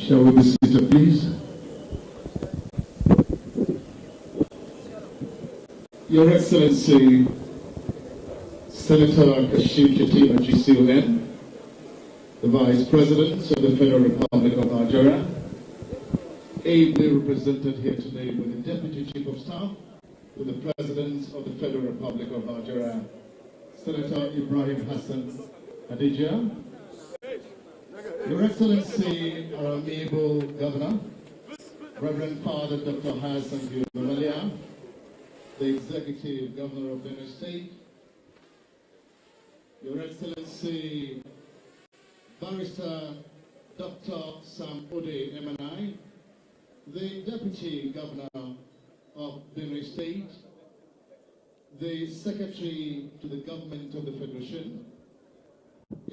Shall we be seated, please? Your Excellency, Senator Kashim Shettima GCON, the Vice President of the Federal Republic of Nigeria, ably represented here today by the Deputy Chief of Staff to the President of the Federal Republic of Nigeria, Senator Ibrahim Hassan Adija, Your Excellency, our amiable Governor, Reverend Father Dr. Hassan Malia, the Executive Governor of Benue State, Your Excellency, Barrister Dr. Sam Ode MNI, the Deputy Governor of Benue State, the Secretary to the Government of the Federation,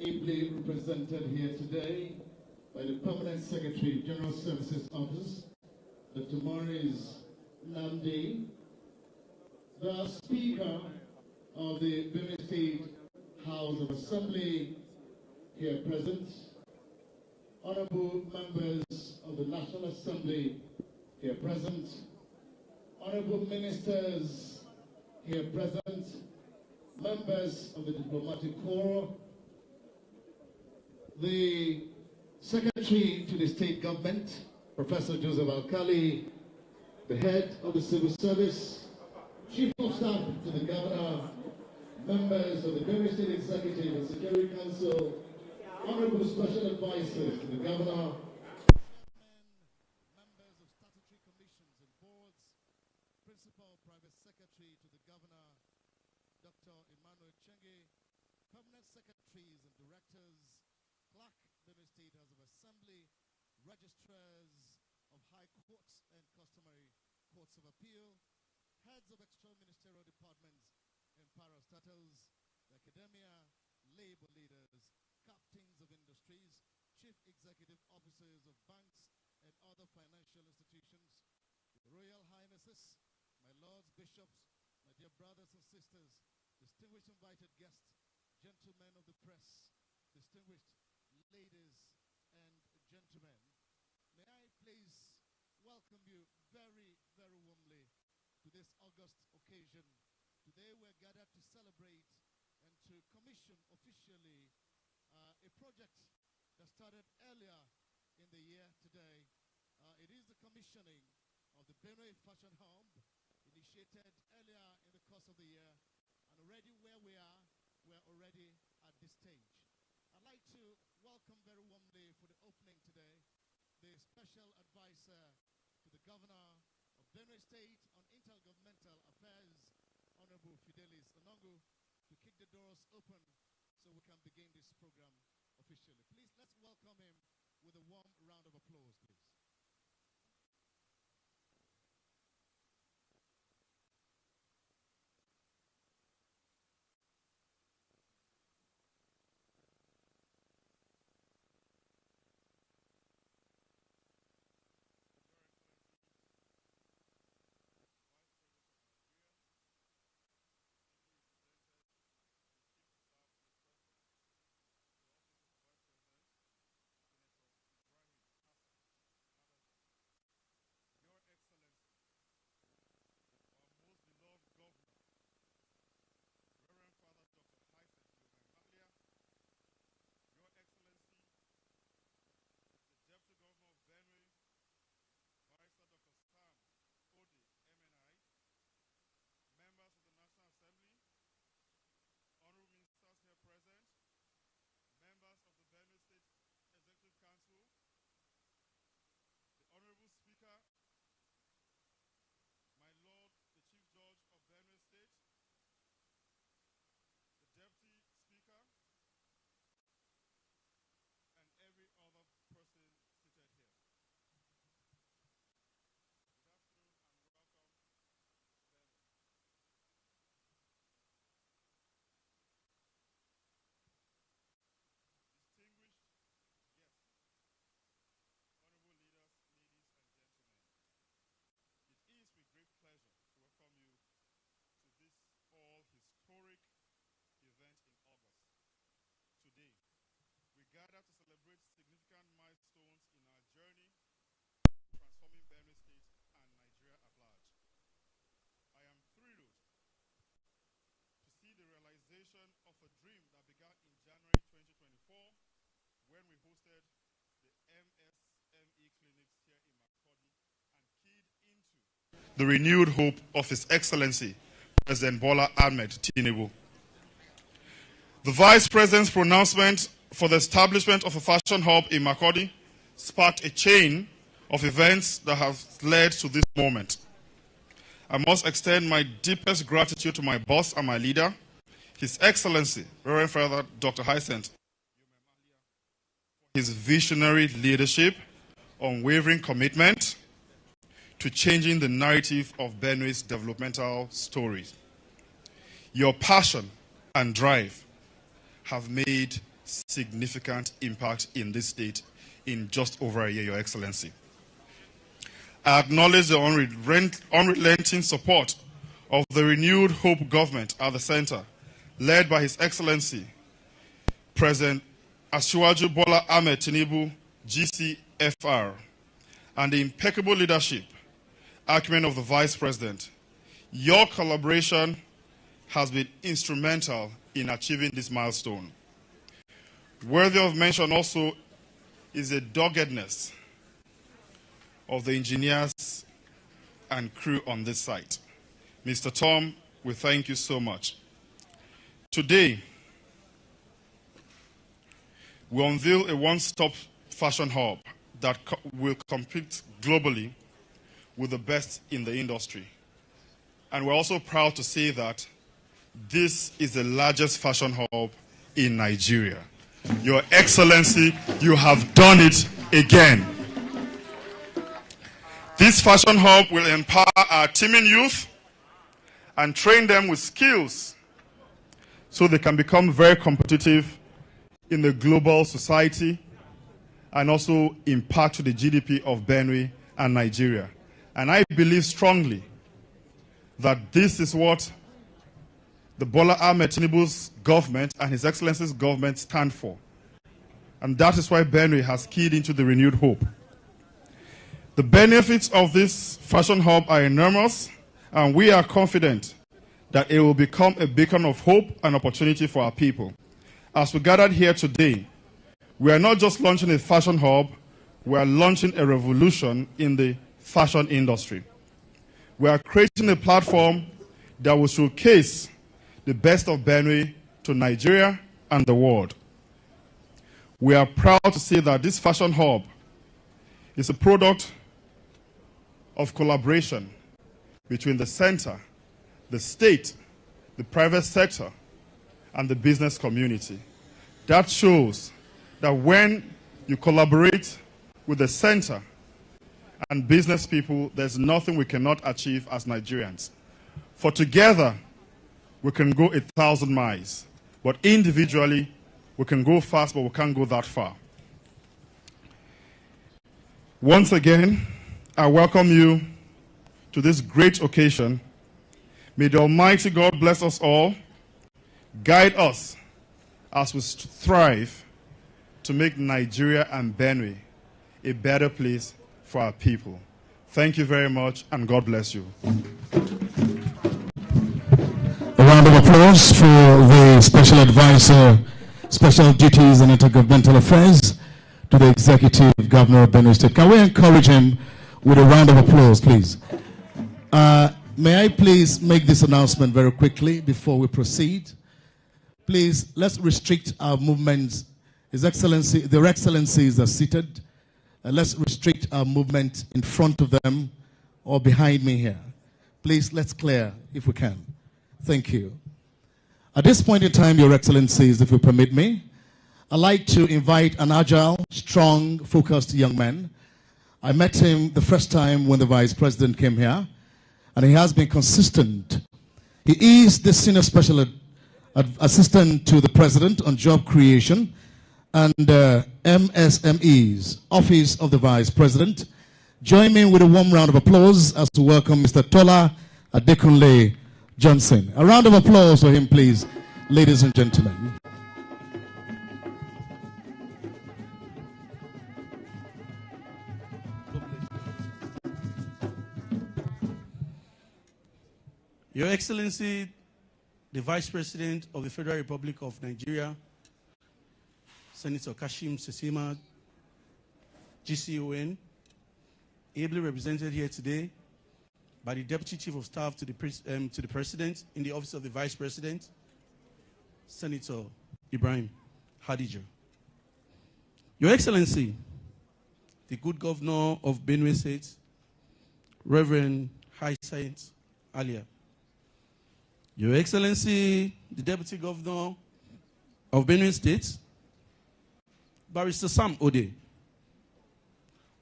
ably represented here today by the Permanent Secretary, General Services Office, Dr. Maurice Namdi, the Speaker of the Benue State House of Assembly here present, honorable members of the National Assembly here present, honorable ministers here present, members of the Diplomatic Corps, the Secretary to the State Government, Professor Joseph Alkali, the Head of the Civil Service, Chief of Staff to the Governor, members of the Benue State Executive and Security Council, honorable special advisors to the Governor, members of statutory commissions and boards, Principal Private Secretary to the Governor, Dr. Emmanuel Chenge, permanent secretaries and directors, Clerk, Benue State House of Assembly, registrars of high courts and customary courts of appeal, heads of extra-ministerial departments and parastatals, the academia, labor leaders, captains of industries, chief executive officers of banks and other financial institutions, the Royal Highnesses, my lords, bishops, my dear brothers and sisters, distinguished invited guests, gentlemen of the press, distinguished ladies and gentlemen, may I please welcome you very, very warmly to this august occasion. Today we're gathered to celebrate and to commission officially a project that started earlier in the year today. It is the commissioning of the Benue Fashion Hub, initiated earlier in the course of the year, and already where we are, we're already at this stage. I'd like to welcome very warmly for the opening today the Special Advisor to the Governor of Benue State on Intergovernmental Affairs, Honorable Fidelis Onongu, to kick the doors open so we can begin this program officially. Please, let's welcome him with a warm round of applause, please. the renewed hope of His Excellency, President Bola Ahmed Tinubu. The Vice President's pronouncement for the establishment of a fashion hub in Makurdi sparked a chain of events that have led to this moment. I must extend my deepest gratitude to my boss and my leader, His Excellency, Reverend Father Dr. Hyacinth, his visionary leadership, unwavering commitment to changing the narrative of Benue's developmental stories. Your passion and drive have made significant impact in this state in just over a year, Your Excellency. I acknowledge the unrelenting support of the renewed hope government at the center, led by His Excellency, President Asiwaju Bola Ahmed Tinubu, GCFR, and the impeccable leadership, acumen of the Vice President. Your collaboration has been instrumental in achieving this milestone. Worthy of mention also is the doggedness of the engineers and crew on this site. Mr. Tom, we thank you so much. Today, we unveil a one-stop fashion hub that will compete globally with the best in the industry. And we're also proud to say that this is the largest fashion hub in Nigeria. Your Excellency, you have done it again. This fashion hub will empower our teeming youth and train them with skills so they can become very competitive in the global society and also impact the GDP of Benue and Nigeria. And I believe strongly that this is what the Bola Ahmed Tinubu's government and His Excellency's government stand for. And that is why Benue has keyed into the renewed hope. The benefits of this fashion hub are enormous, and we are confident that it will become a beacon of hope and opportunity for our people. As we gathered here today, we are not just launching a fashion hub, we are launching a revolution in the fashion industry. We are creating a platform that will showcase the best of Benue to Nigeria and the world. We are proud to say that this fashion hub is a product of collaboration between the center, the state, the private sector, and the business community. That shows that when you collaborate with the center and business people, there's nothing we cannot achieve as Nigerians. For together, we can go 1,000 miles, but individually, we can go fast, but we can't go that far. Once again, I welcome you to this great occasion. May the Almighty God bless us all, guide us as we strive to make Nigeria and Benue a better place for our people. Thank you very much, and God bless you. A round of applause for the Special Advisor, Special Duties and Intergovernmental Affairs to the Executive Governor of Benue State. Can we encourage him with a round of applause, please? May I please make this announcement very quickly before we proceed? Please, let's restrict our movements. His Excellency, their Excellencies are seated. Let's restrict our movement in front of them or behind me here. Please, let's clear if we can. Thank you. At this point in time, Your Excellencies, if you permit me, I'd like to invite an agile, strong, focused young man. I met him the first time when the Vice President came here, and he has been consistent. He is the Senior Special Assistant to the President on Job Creation and MSME's Office of the Vice President. Join me with a warm round of applause as to welcome Mr. Tola Adekunle Johnson. A round of applause for him, please, ladies and gentlemen. Your Excellency, the Vice President of the Federal Republic of Nigeria, Senator Kashim Sesema, GCON, ably represented here today, by the Deputy Chief of Staff to the President in the Office of the Vice President, Senator Ibrahim Hadija. Your Excellency, the good Governor of Benue State, Reverend Hyacinth Alia. Your Excellency, the Deputy Governor of Benue State, Barrister Sam Ode.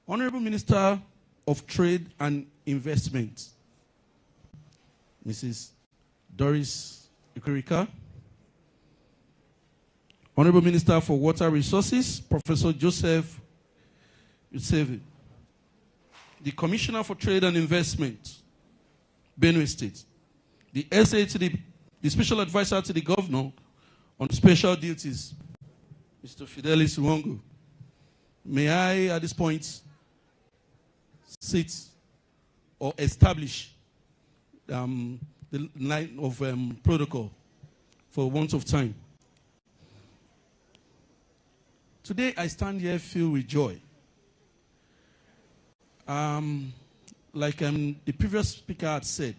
Honorable Minister of Trade and Investment, Mrs. Doris Ikurika. Honorable Minister for Water Resources, Professor Joseph Usevi. The Commissioner for Trade and Investment, Benue State. The SA to the Special Advisor to the Governor on Special Duties, Mr. Fidelis Wongu. May I, at this point, sit or establish the line of protocol for want of time. Today, I stand here filled with joy. Like the previous speaker had said,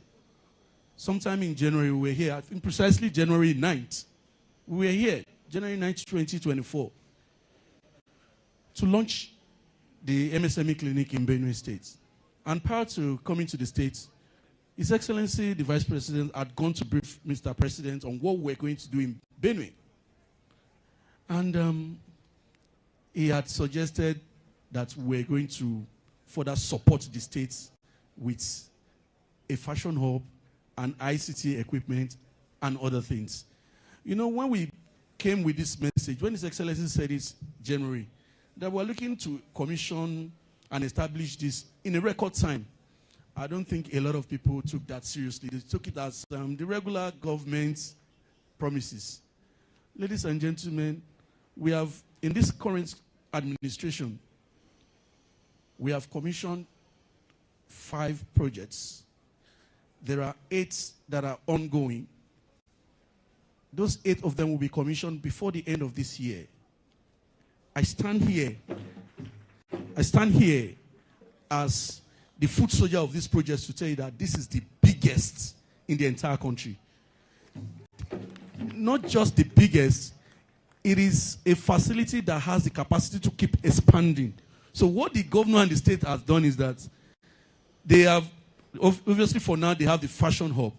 sometime in January, we were here, I think precisely January 9th, we were here, January 9th, 2024, to launch the MSME clinic in Benue State. And prior to coming to the States, His Excellency, the Vice President, had gone to brief Mr. President on what we're going to do in Benue. And he had suggested that we're going to further support the states with a fashion hub and ICT equipment and other things. You know, when we came with this message, when His Excellency said it's January, that we're looking to commission and establish this in a record time, I don't think a lot of people took that seriously. They took it as the regular government promises. Ladies and gentlemen, we have, in this current administration, we have commissioned 5 projects. There are 8 that are ongoing. Those 8 of them will be commissioned before the end of this year. I stand here as the foot soldier of this project to tell you that this is the biggest in the entire country. Not just the biggest, it is a facility that has the capacity to keep expanding. So what the governor and the state has done is that they have, obviously for now, they have the fashion hub.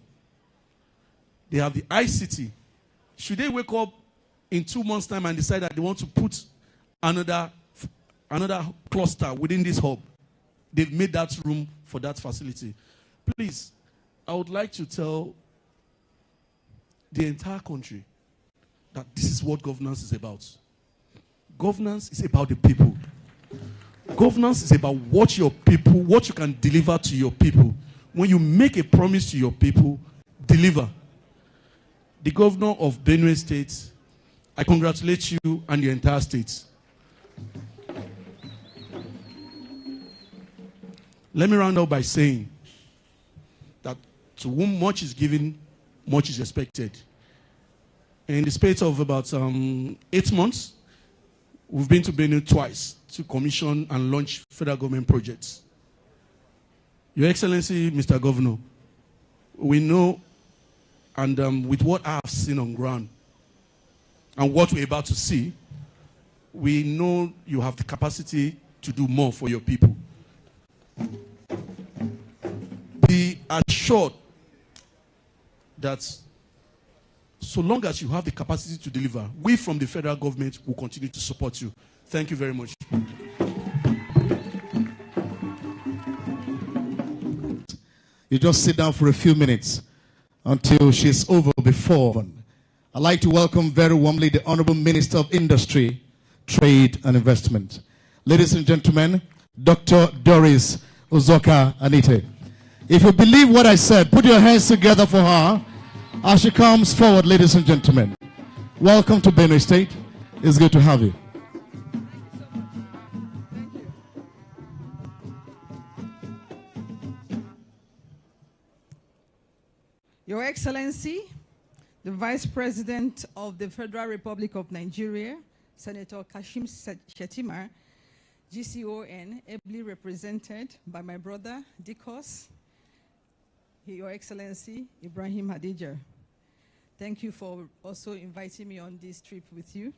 They have the ICT. Should they wake up in 2 months' time and decide that they want to put another cluster within this hub, they've made that room for that facility. Please, I would like to tell the entire country that this is what governance is about. Governance is about the people. Governance is about what your people, what you can deliver to your people. When you make a promise to your people, deliver. The governor of Benue State, I congratulate you and the entire state. Let me round up by saying that to whom much is given, much is expected. In the space of about 8 months, we've been to Benue twice to commission and launch federal government projects. Your Excellency, Mr. Governor, we know, and with what I have seen on ground and what we're about to see, we know you have the capacity to do more for your people. Be assured that so long as you have the capacity to deliver, we from the federal government will continue to support you. Thank you very much. You just sit down for a few minutes until she's over before. I'd like to welcome very warmly the Honorable Minister of Industry, Trade and Investment. Ladies and gentlemen, Dr. Doris Uzoka Anite. If you believe what I said, put your hands together for her as she comes forward, ladies and gentlemen. Welcome to Benue State. It's good to have you. Your Excellency, the Vice President of the Federal Republic of Nigeria, Senator Kashim Shettima, GCON, ably represented by my brother, Dikos, Your Excellency Ibrahim Hadija, thank you for also inviting me on this trip with you.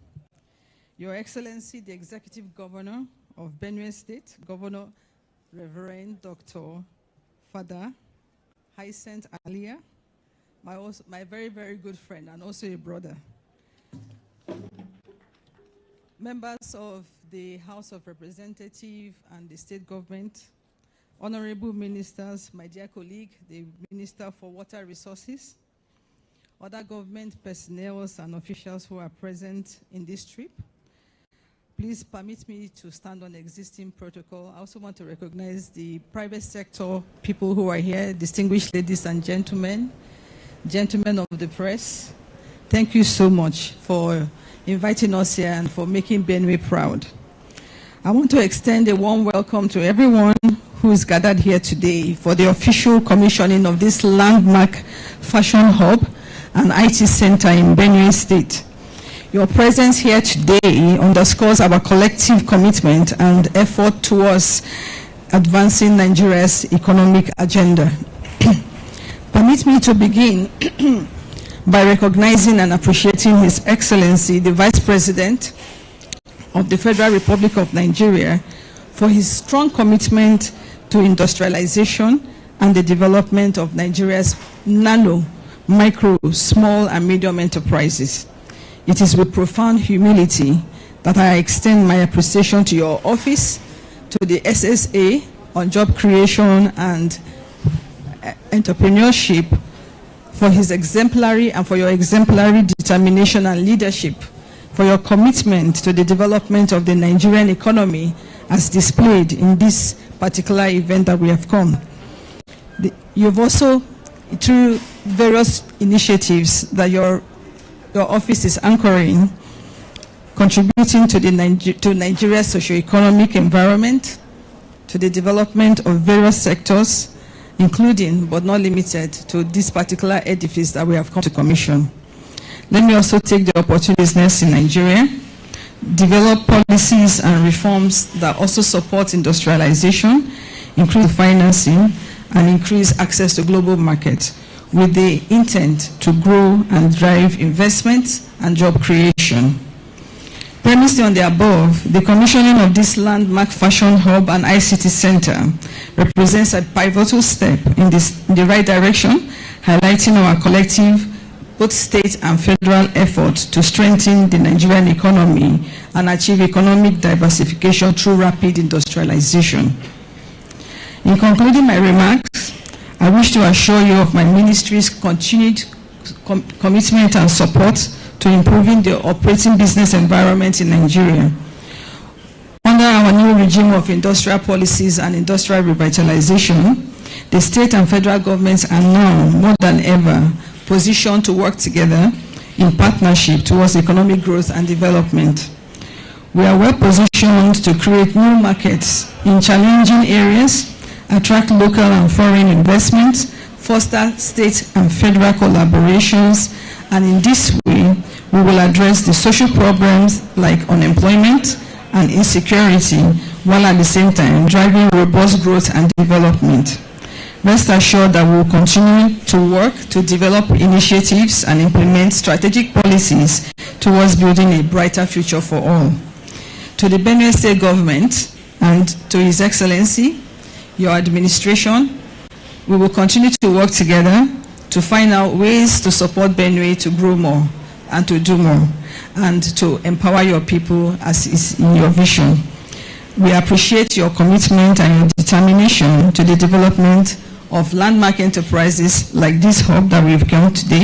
Your Excellency, the Executive Governor of Benue State, Governor Reverend Dr. Father Hyacinth Alia, my very, very good friend and also a brother. Members of the House of Representatives and the state government, honorable ministers, my dear colleague, the Minister for Water Resources, other government personnel and officials who are present in this trip. Please permit me to stand on existing protocol. I also want to recognize the private sector people who are here, distinguished ladies and gentlemen, gentlemen of the press. Thank you so much for inviting us here and for making Benue proud. I want to extend a warm welcome to everyone who is gathered here today for the official commissioning of this landmark fashion hub and IT center in Benue State. Your presence here today underscores our collective commitment and effort towards advancing Nigeria's economic agenda. Permit me to begin by recognizing and appreciating His Excellency, the Vice President of the Federal Republic of Nigeria, for his strong commitment to industrialization and the development of Nigeria's nano, micro, small, and medium enterprises. It is with profound humility that I extend my appreciation to your office, to the SSA on job creation and entrepreneurship, for his exemplary and for your exemplary determination and leadership, for your commitment to the development of the Nigerian economy as displayed in this particular event that we have come. You've also, through various initiatives that your office is anchoring, contributing to Nigeria's socio-economic environment, to the development of various sectors, including but not limited to this particular edifice that we have come to commission. Let me also take the opportunities in Nigeria, develop policies and reforms that also support industrialization, increase financing, and increase access to global markets, with the intent to grow and drive investment and job creation. Premised on the above, the commissioning of this landmark fashion hub and ICT center represents a pivotal step in the right direction, highlighting our collective, both state and federal efforts to strengthen the Nigerian economy and achieve economic diversification through rapid industrialization. In concluding my remarks, I wish to assure you of my ministry's continued commitment and support to improving the operating business environment in Nigeria. Under our new regime of industrial policies and industrial revitalization, the state and federal governments are now, more than ever, positioned to work together in partnership towards economic growth and development. We are well positioned to create new markets in challenging areas, attract local and foreign investments, foster state and federal collaborations, and in this way, we will address the social problems like unemployment and insecurity, while at the same time driving robust growth and development. Rest assured that we will continue to work to develop initiatives and implement strategic policies towards building a brighter future for all. To the Benue State government and to His Excellency, your administration, we will continue to work together to find out ways to support Benue to grow more and to do more and to empower your people as is in your vision. We appreciate your commitment and your determination to the development of landmark enterprises like this hub that we've come today,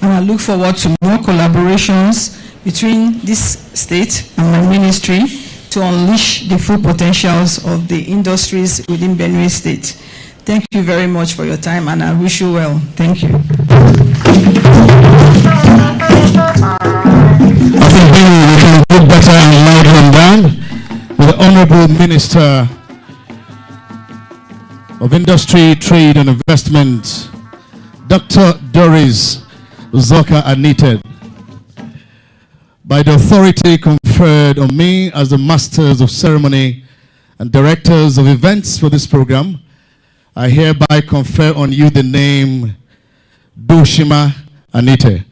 and I look forward to more collaborations between this state and my ministry to unleash the full potentials of the industries within Benue State. Thank you very much for your time, and I wish you well. Thank you. I think we can do better and louder and down with the Honorable Minister of Industry, Trade and Investment, Dr. Doris Zoka Anited. By the authority conferred on me as the Masters of Ceremony and Directors of Events for this program, I hereby confer on you the name Dushima Anite.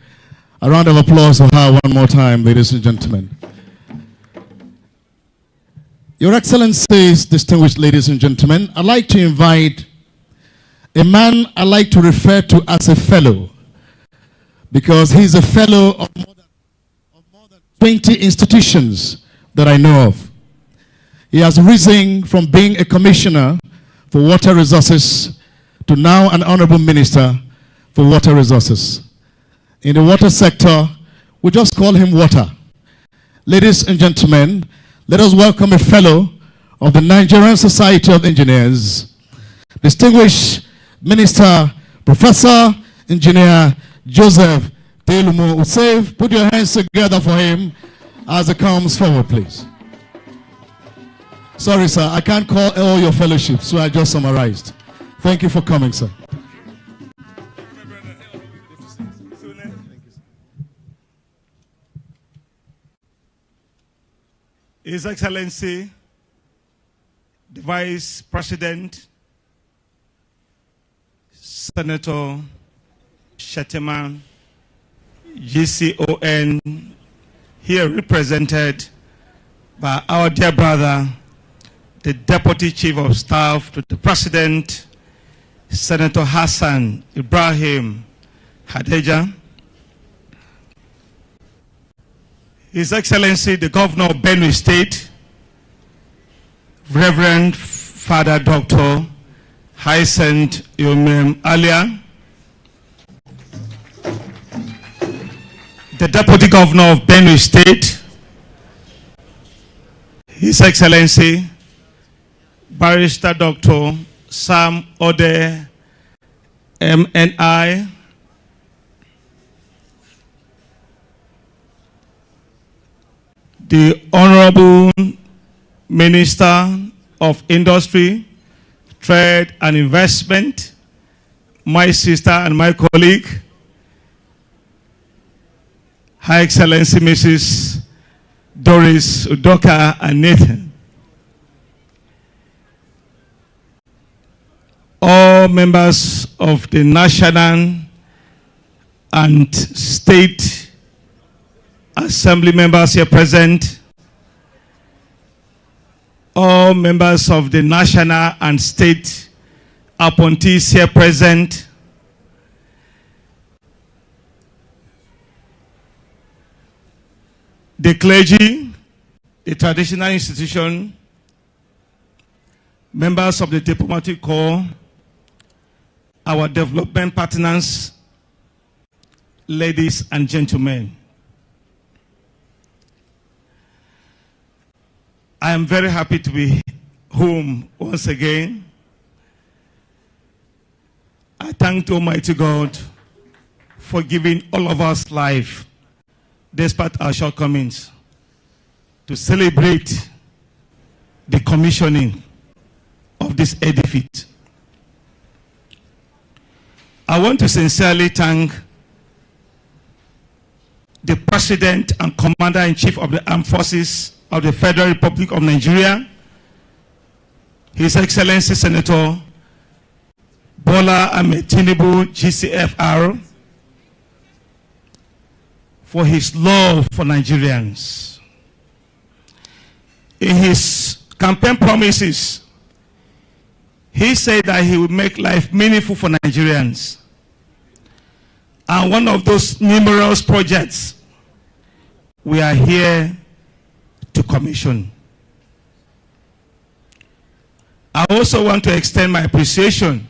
A round of applause for her one more time, ladies and gentlemen. Your Excellencies, distinguished ladies and gentlemen, I'd like to invite a man I like to refer to as a fellow, because he's a fellow of more than 20 institutions that I know of. He has risen from being a commissioner for water resources to now an honorable minister for water resources. In the water sector, we just call him Water. Ladies and gentlemen, let us welcome a fellow of the Nigerian Society of Engineers, distinguished Minister, Professor, Engineer Joseph Telumo Usev. Put your hands together for him as he comes forward, please. Sorry, sir, I can't call all your fellowships, so I just summarized. Thank you for coming, sir. His Excellency, the Vice President, Senator Shettima, GCON, here represented by our dear brother, the Deputy Chief of Staff to the President, Senator Hassan Ibrahim Hadeja, His Excellency, the Governor of Benue State, Reverend Father Dr. Hyacinth Yomem Alia, the Deputy Governor of Benue State, His Excellency, Barrister Dr. Sam Ode, MNI, the Honorable Minister of Industry, Trade and Investment, my sister and my colleague, Her Excellency Mrs. Doris Udoka and Nathan, all members of the national and state assembly members here present, all members of the national and state appointees here present, the clergy, the traditional institution, members of the diplomatic corps, our development partners, ladies and gentlemen. I am very happy to be home once again. I thank Almighty God for giving all of us life, despite our shortcomings, to celebrate the commissioning of this edifice. I want to sincerely thank the President and Commander-in-Chief of the Armed Forces of the Federal Republic of Nigeria, His Excellency Senator Bola Ahmed Tinubu, GCFR, for his love for Nigerians. In his campaign promises, he said that he would make life meaningful for Nigerians. And one of those numerous projects we are here to commission. I also want to extend my appreciation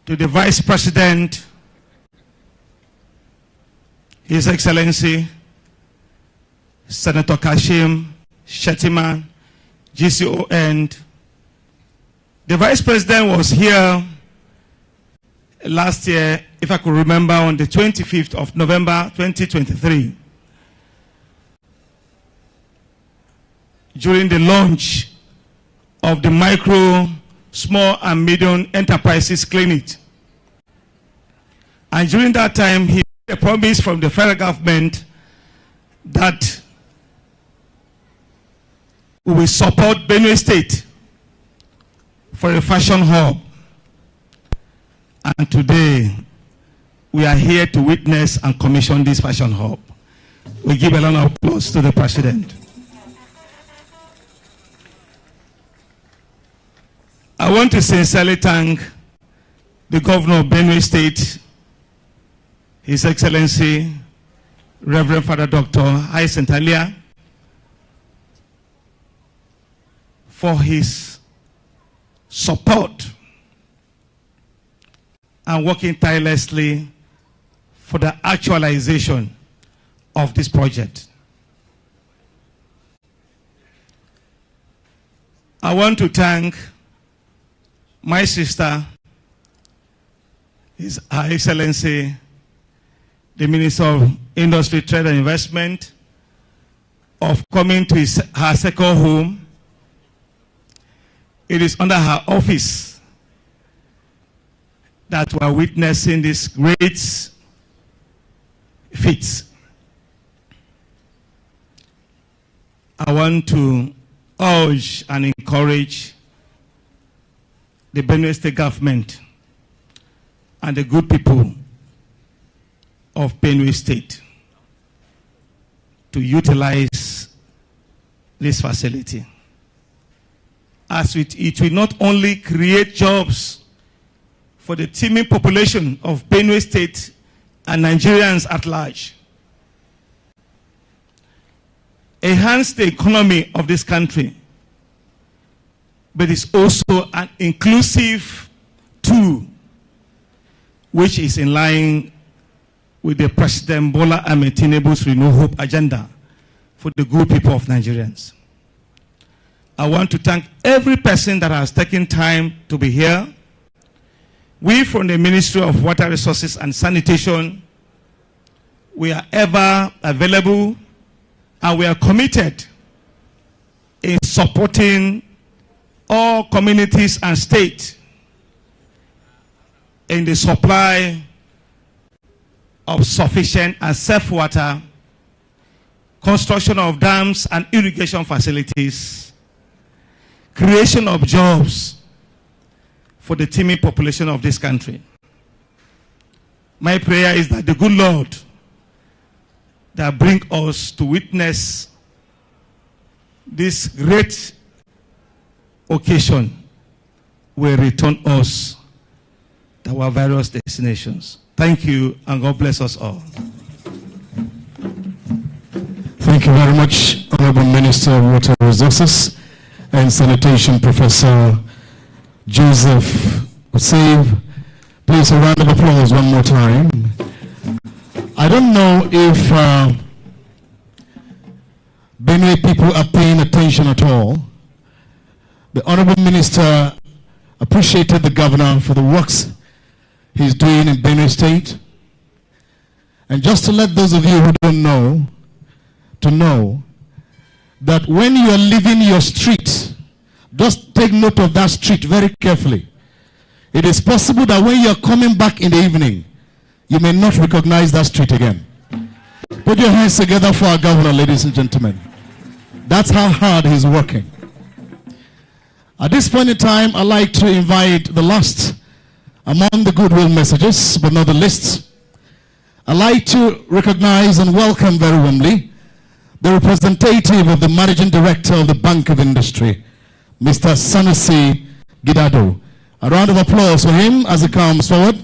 to the Vice President, His Excellency Senator Kashim Shettima, GCON. The Vice President was here last year, if I could remember, on the 25th of November 2023, during the launch of the Micro, Small and Medium Enterprises Clinic. And during that time, he made a promise from the federal government that we will support Benue State for a fashion hub. And today, we are here to witness and commission this fashion hub. We give a round of applause to the President. I want to sincerely thank the Governor of Benue State, His Excellency, Reverend Father Dr. Hyacinth Alia, for his support and working tirelessly for the actualization of this project. I want to thank my sister, Her Excellency, the Minister of Industry, Trade and Investment, of coming to her second home. It is under her office that we are witnessing this great feat. I want to urge and encourage the Benue State government and the good people of Benue State to utilize this facility. As it will not only create jobs for the teeming population of Benue State and Nigerians at large, enhance the economy of this country, but it's also an inclusive tool which is in line with the President Bola Ahmed Tinubu's Renew Hope agenda for the good people of Nigerians. I want to thank every person that has taken time to be here. We from the Ministry of Water Resources and Sanitation, we are ever available and we are committed in supporting all communities and states in the supply of sufficient and safe water, construction of dams and irrigation facilities, creation of jobs for the teeming population of this country. My prayer is that the good Lord that bring us to witness this great occasion will return us to our various destinations. Thank you, and God bless us all. Thank you very much, Honorable Minister of Water Resources and Sanitation, Professor Joseph Osave. Please, a round of applause one more time. I don't know if Benue people are paying attention at all. The Honorable Minister appreciated the Governor for the works he's doing in Benue State. And just to let those of you who don't know, to know that when you are leaving your street, just take note of that street very carefully. It is possible that when you are coming back in the evening, you may not recognize that street again. Put your hands together for our Governor, ladies and gentlemen. That's how hard he's working. At this point in time, I'd like to invite the last among the goodwill messages, but not the least. I'd like to recognize and welcome very warmly the representative of the Managing Director of the Bank of Industry, Mr. Sanusi Gidado. A round of applause for him as he comes forward.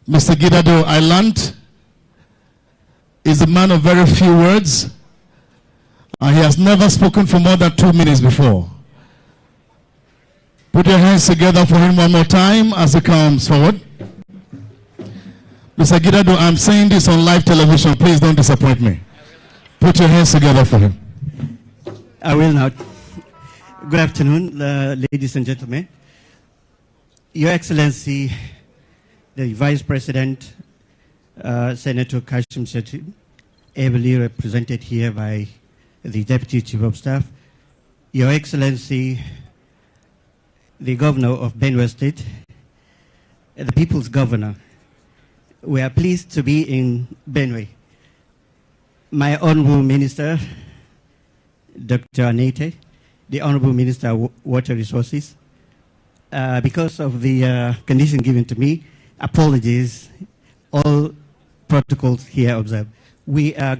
Mr. Gidado Island is a man of very few words. He has never spoken for more than 2 minutes before. Put your hands together for him one more time as he comes forward. Mr. Gidado, I'm saying this on live television. Please don't disappoint me. Put your hands together for him. I will now. Good afternoon, ladies and gentlemen. Your Excellency, the Vice President, Senator Kashim Shetty, ably represented here by the Deputy Chief of Staff, Your Excellency, the Governor of Benue State, the People's Governor, we are pleased to be in Benue. My Honorable Minister, Dr. Anete, the Honorable Minister of Water Resources. Because of the condition given to me, apologies, all protocols here observed. We are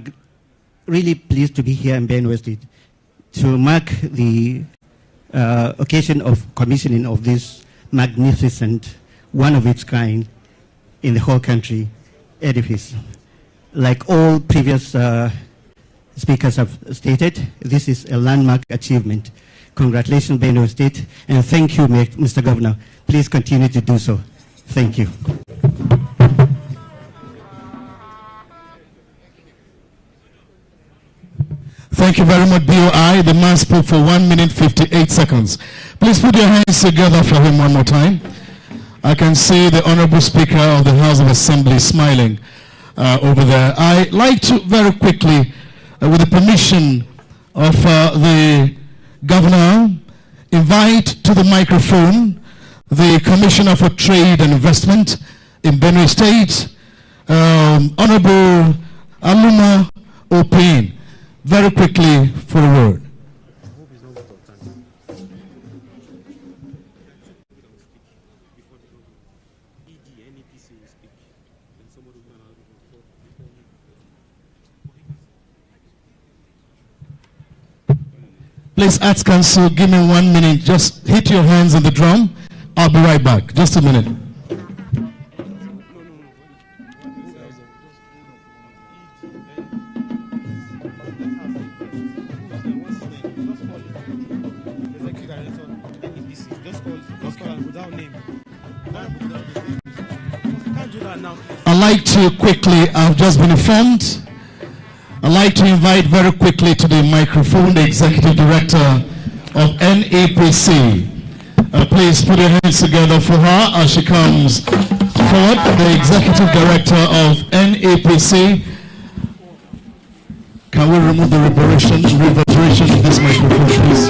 really pleased to be here in Benue State to mark the occasion of commissioning of this magnificent, one of its kind in the whole country edifice. Like all previous speakers have stated, this is a landmark achievement. Congratulations, Benue State, and thank you, Mr. Governor. Please continue to do so. Thank you. Thank you very much, BOI. The man spoke for 1 minute 58 seconds. Please put your hands together for him one more time. I can see the Honorable Speaker of the House of Assembly smiling over there. I'd like to very quickly, with the permission of the Governor, invite to the microphone the Commissioner for Trade and Investment in Benue State, Honorable Aluma Opin, very quickly for a word. Please, Arts Council, give me 1 minute. Just hit your hands on the drum. I'll be right back. Just a minute. I'd like to quickly, I've just been informed, I'd like to invite very quickly to the microphone the Executive Director of NAPC. Please put your hands together for her as she comes forward. The Executive Director of NAPC. Can we remove the reverberation of this microphone, please?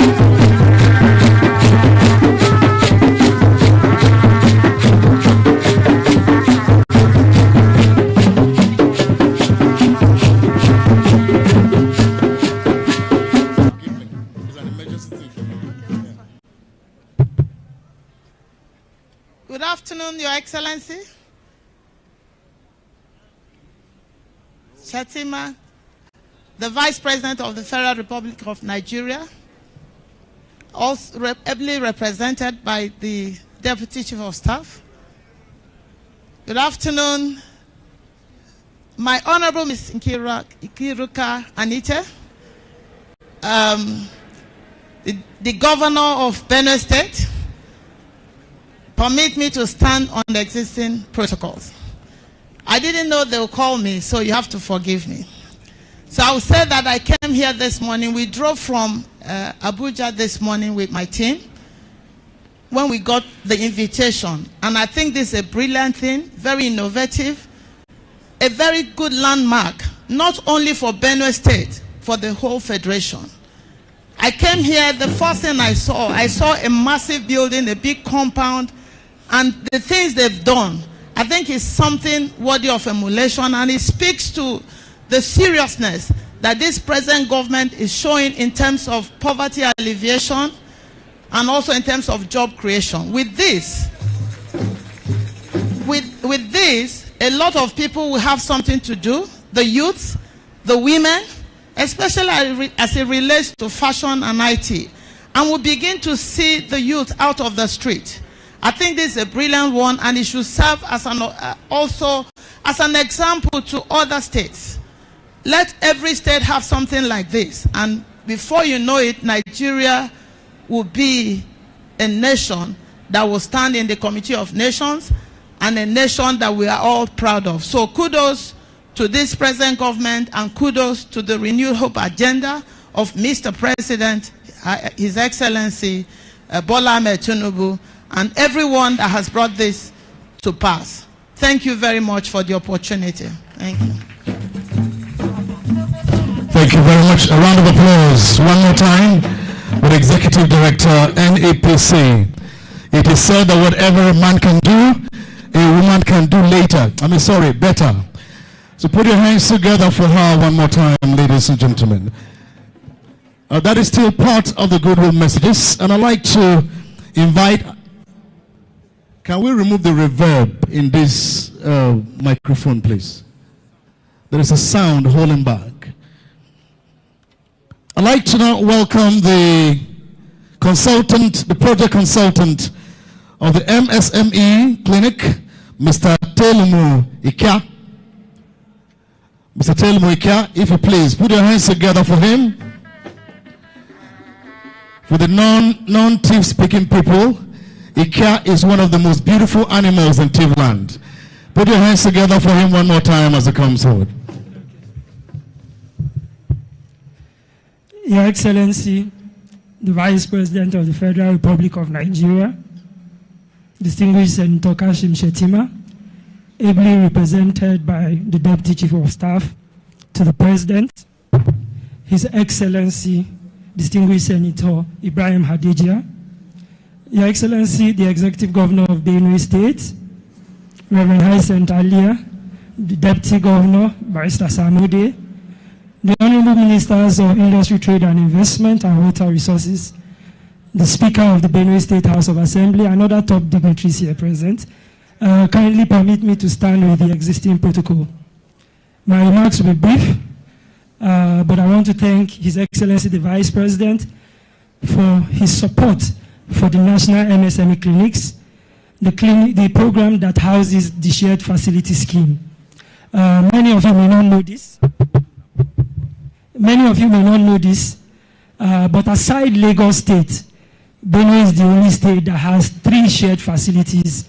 Good afternoon, Your Excellency, Shatima, the Vice President of the Federal Republic of Nigeria, also ably represented by the Deputy Chief of Staff. Good afternoon, my Honorable Ms. Nkiruka Anite, the Governor of Benue State. Permit me to stand on the existing protocols. I didn't know they would call me, so you have to forgive me. So I will say that I came here this morning. We drove from Abuja this morning with my team when we got the invitation. And I think this is a brilliant thing, very innovative, a very good landmark, not only for Benue State, for the whole Federation. I came here, the first thing I saw a massive building, a big compound, and the things they've done, I think is something worthy of emulation, and it speaks to the seriousness that this present government is showing in terms of poverty alleviation and also in terms of job creation. With this, a lot of people will have something to do, the youth, the women, especially as it relates to fashion and IT, and we'll begin to see the youth out of the street. I think this is a brilliant one, and it should serve as also as an example to other states. Let every state have something like this, and before you know it, Nigeria will be a nation that will stand in the Committee of Nations, and a nation that we are all proud of. So kudos to this present government, and kudos to the Renewed Hope agenda of Mr. President, His Excellency Bola Ahmed Tinubu, and everyone that has brought this to pass. Thank you very much for the opportunity. Thank you. Thank you very much. A round of applause one more time with Executive Director NAPC. It is said that whatever a man can do, a woman can do better. So put your hands together for her one more time, ladies and gentlemen. That is still part of the goodwill messages. And I'd like to invite, can we remove the reverb in this microphone, please? There is a sound holding back. I'd like to now welcome the consultant, the project consultant of the MSME clinic, Mr. Telumu Ika. Mr. Telumu Ika, if you please, put your hands together for him. For the non-Tiv speaking people, Ika is one of the most beautiful animals in Tiv land. Put your hands together for him one more time as he comes forward. Your Excellency, the Vice President of the Federal Republic of Nigeria, distinguished Senator Kashim Shettima, ably represented by the Deputy Chief of Staff to the President, His Excellency, distinguished Senator Ibrahim Hadejia, Your Excellency, the Executive Governor of Benue State, Reverend Hyacinth Alia, the Deputy Governor, Barrister Samude, the Honorable Ministers of Industry, Trade and Investment and Water Resources, the Speaker of the Benue State House of Assembly, and other top dignitaries here present, kindly permit me to stand with the existing protocol. My remarks will be brief, but I want to thank His Excellency the Vice President for his support for the National MSME Clinics, the program that houses the Shared Facility Scheme. Many of you may not know this. But aside Lagos State, Benue is the only state that has 3 shared facilities,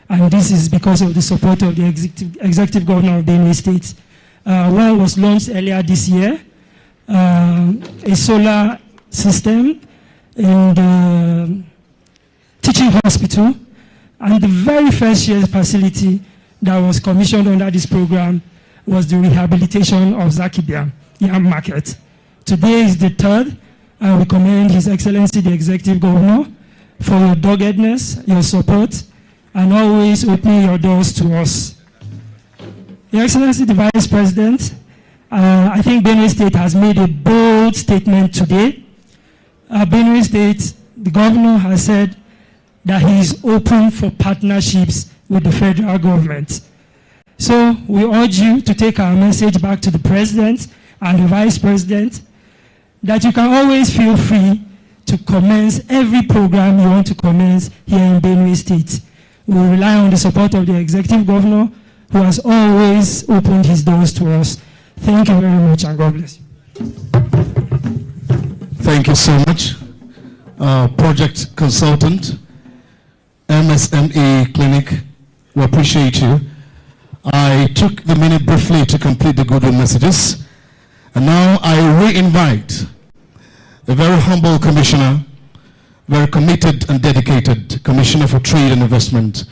and this is because of the support of the Executive Governor of Benue State. One was launched earlier this year, a solar system in the teaching hospital, and the very first shared facility that was commissioned under this program was the rehabilitation of Zakibia Yam Market. Today is the 3rd. We commend His Excellency the Executive Governor for your doggedness, your support, and always opening your doors to us. Your Excellency the Vice President, I think Benue State has made a bold statement today. Benue State, the Governor has said that he is open for partnerships with the federal government. So we urge you to take our message back to the President and the Vice President that you can always feel free to commence every program you want to commence here in Benue State. We rely on the support of the Executive Governor, who has always opened his doors to us. Thank you very much, and God bless you. Thank you so much. Project Consultant, MSME Clinic, we appreciate you. I took the minute briefly to complete the goodwill messages. And now I re-invite a very humble commissioner, very committed and dedicated Commissioner for Trade and Investment,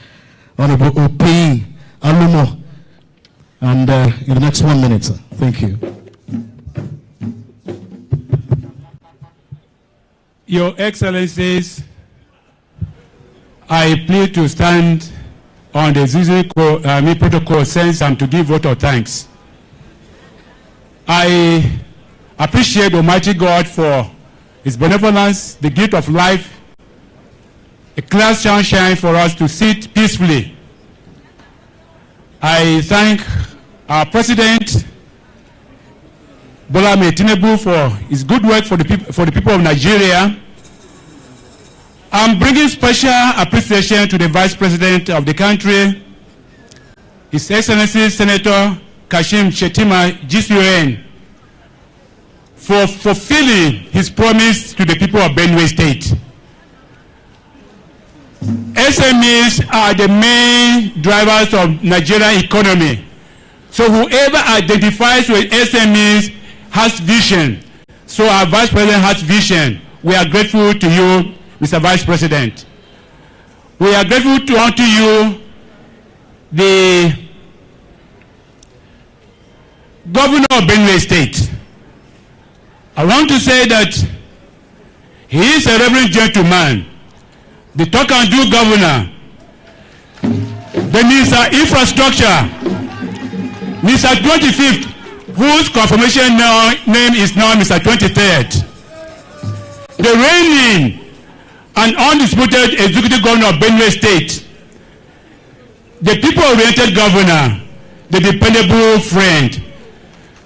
Honorable Opi Alumo. And in the next 1 minute, sir. Thank you. Your Excellencies, I plead to stand on the existing protocol sense and to give vote of thanks. I appreciate Almighty God for His benevolence, the gift of life, a clear sunshine for us to sit peacefully. I thank our President, Bola Ahmed Tinubu, for his good work for the people of Nigeria. I'm bringing special appreciation to the Vice President of the country, His Excellency Senator Kashim Shettima, GCON, for fulfilling his promise to the people of Benue State. SMEs are the main drivers of Nigerian economy. So whoever identifies with SMEs has vision. So our Vice President has vision. We are grateful to you, Mr. Vice President. We are grateful unto you, the Governor of Benue State. I want to say that he is a reverend gentleman, the talk and do governor, the Minister of Infrastructure, Mr. 25th, whose confirmation name is now Mr. 23rd. the reigning and undisputed executive governor of Benue State, the people-oriented governor, the dependable friend,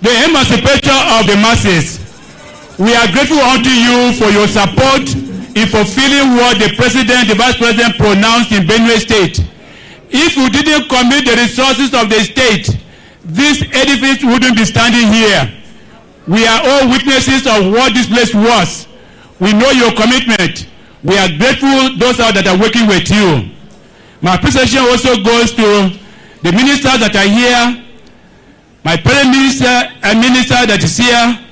the emancipator of the masses. We are grateful unto you for your support in fulfilling what the president, the vice president pronounced in Benue State. If you didn't commit the resources of the state, this edifice wouldn't be standing here. We are all witnesses of what this place was. We know your commitment. We are grateful those that are working with you. My appreciation also goes to the ministers that are here, my parent minister and minister that is here.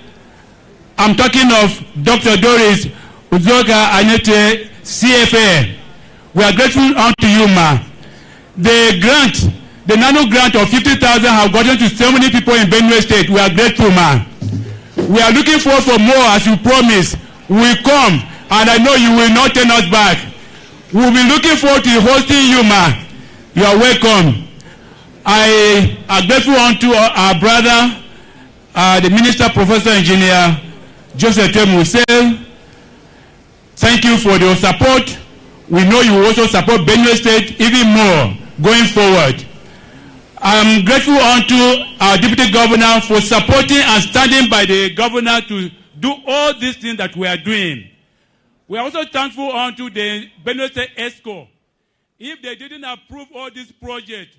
I'm talking of Dr. Doris Uzoka Anyete, CFA. We are grateful unto you, ma. The grant, the nano grant of 50,000 have gotten to so many people in Benue State. We are grateful, ma. We are looking forward for more as you promised. We will come, and I know you will not turn us back. We will be looking forward to hosting you, ma. You are welcome. I am grateful unto our brother, the Minister, Professor Engineer Joseph Musel. Thank you for your support. We know you will also support Benue State even more going forward. I am grateful unto our Deputy Governor for supporting and standing by the Governor to do all these things that we are doing. We are also thankful unto the Benue State ESCO. If they didn't approve all this project,